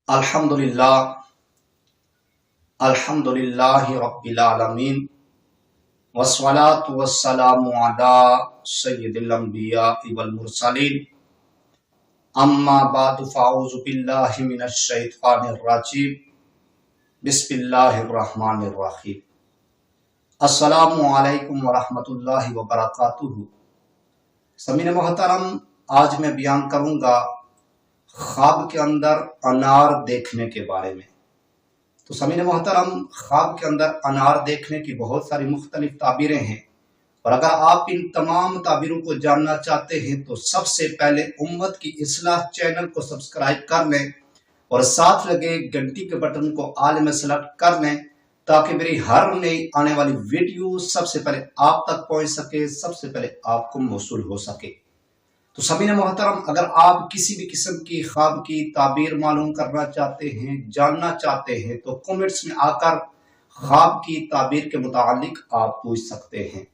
अल्हम्दुलिल्लाह अल्हम्दुलिल्लाहि रब्बिल आलमीन वस्सलातु वस्सलामु अला सय्यिदिल अंबिया'i वल मुरसलीन अम्मा बअदु फ़अऊज़ु बिल्लाहि मिनश शैतानिर रजीम बिस्मिल्लाहिर रहमानिर रहीम। अस्सलामु अलैकुम व रहमतुल्लाहि व बरकातुहू। समीन मोहतरम, आज मैं बयान करूंगा ख्वाब के अंदर अनार देखने के बारे में। तो समीन मोहतरम, ख्वाब के अंदर अनार देखने की बहुत सारी मुख्तलिफ ताबीरें हैं, और अगर आप इन तमाम ताबीरों को जानना चाहते हैं तो सबसे पहले उम्मत की इस्लाह चैनल को सब्सक्राइब कर लें और साथ लगे घंटी के बटन को आल में सेलेक्ट कर लें, ताकि मेरी हर नई आने वाली वीडियो सबसे पहले आप तक पहुंच सके, सबसे पहले आपको मौसूल हो सके। तो समीन मोहतरम, अगर आप किसी भी किस्म की ख्वाब की ताबीर मालूम करना चाहते हैं, जानना चाहते हैं, तो कमेंट्स में आकर ख्वाब की ताबीर के मुतालिक आप पूछ सकते हैं।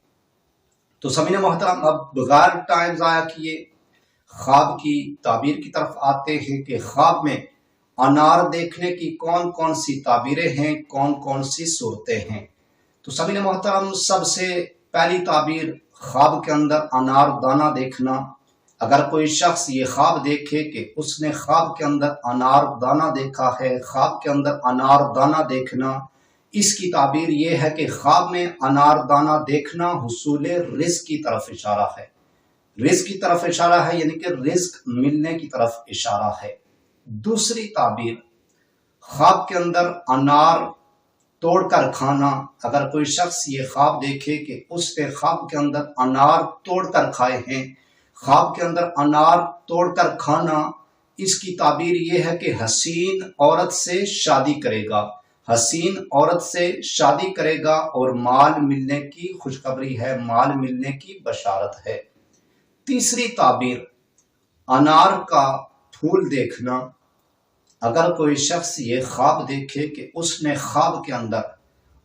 तो समीन मोहतरम, अब बगैर टाइम ज़ाया किए ख्वाब की ताबीर की तरफ आते हैं कि ख्वाब में अनार देखने की कौन कौन सी ताबीरें हैं, कौन कौन सी सूरतें हैं। तो समीन मोहतरम, सबसे पहली ताबीर ख्वाब के अंदर अनार दाना देखना। अगर कोई शख्स ये ख्वाब देखे कि उसने ख्वाब के अंदर अनार दाना देखा है, ख्वाब के अंदर अनार दाना देखना, इसकी ताबीर ये है कि ख्वाब में अनार दाना देखना हुसूल रिज़्क की तरफ इशारा है, रिज़्क की तरफ इशारा है, यानी कि रिज़्क मिलने की तरफ इशारा है। दूसरी ताबीर, ख्वाब के अंदर अनार तोड़कर खाना। अगर कोई शख्स ये ख्वाब देखे कि उसने ख्वाब के अंदर अनार तोड़कर खाए हैं, ख्वाब के अंदर अनार तोड़कर खाना, इसकी ताबीर यह है कि हसीन औरत से शादी करेगा, हसीन औरत से शादी करेगा और माल मिलने की खुशखबरी है, माल मिलने की बशारत है। तीसरी ताबीर, अनार का फूल देखना। अगर कोई शख्स ये ख्वाब देखे कि उसने ख्वाब के अंदर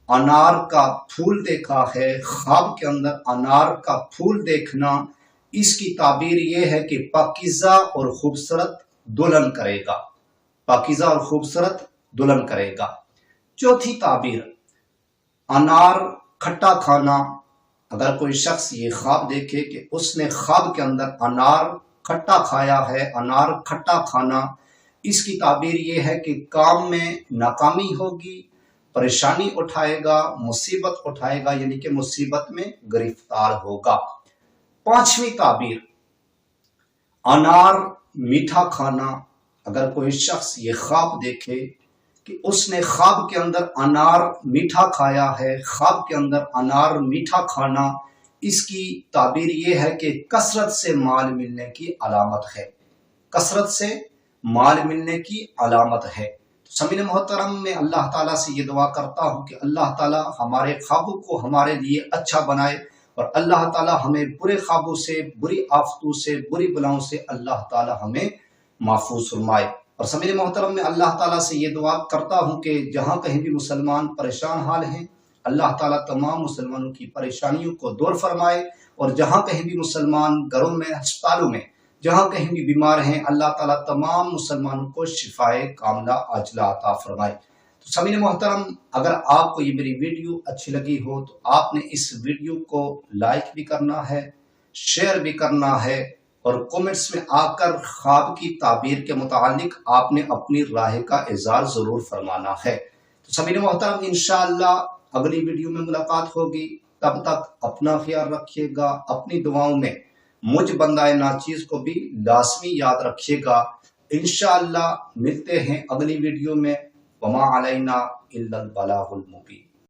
अनार का फूल देखा है, ख्वाब के अंदर अनार का फूल देखना, इसकी ताबीर यह है कि पाकीज़ा और खूबसूरत दुल्हन करेगा, पाकीज़ा और खूबसूरत दुल्हन करेगा। चौथी ताबीर, अनार खट्टा खाना। अगर कोई शख्स ये ख्वाब देखे कि उसने ख्वाब के अंदर अनार खट्टा खाया है, अनार खट्टा खाना, इसकी ताबीर यह है कि काम में नाकामी होगी, परेशानी उठाएगा, मुसीबत उठाएगा, यानी कि मुसीबत में गिरफ्तार होगा। पांचवी ताबीर, अनार मीठा खाना। अगर कोई शख्स ये ख्वाब देखे कि उसने ख्वाब के अंदर अनार मीठा खाया है, ख्वाब के अंदर अनार मीठा खाना, इसकी ताबीर ये है कि कसरत से माल मिलने की अलामत है, कसरत से माल मिलने की अलामत है। तो समीन मोहतरम, मैं अल्लाह ताला से ये दुआ करता हूँ कि अल्लाह ताला हमारे ख्वाबों को हमारे लिए अच्छा बनाए, और अल्लाह ताला हमें बुरे ख्वाबों से, बुरी आफतों से, बुरी बलाओं से अल्लाह ताला हमें महफूज फरमाए। और समीन मोहतरम, मैं अल्लाह ताला से ये दुआ करता हूँ कि जहाँ कहीं भी मुसलमान परेशान हाल हैं, अल्लाह ताला तमाम मुसलमानों की परेशानियों को दूर फरमाए, और जहाँ कहीं भी मुसलमान घरों में, अस्पतालों में, जहाँ कहीं भी बीमार हैं, अल्लाह ताला तमाम मुसलमानों को शिफाए कामला आजला अता फरमाए। तो समीन मोहतरम, अगर आपको ये मेरी वीडियो अच्छी लगी हो तो आपने इस वीडियो को लाइक भी करना है, शेयर भी करना है, और कमेंट्स में आकर ख्वाब की ताबीर के मुतालिक आपने अपनी राय का इज़हार जरूर फरमाना है। तो समीन मोहतरम, इंशाअल्लाह अगली वीडियो में मुलाकात होगी। तब तक अपना ख्याल रखिएगा, अपनी दुआओं में मुझ बंदाए नाचीज को भी लाजमी याद रखिएगा। इंशाअल्लाह मिलते हैं अगली वीडियो में। वमा अलैना इल्लल बलागुल मुबीन।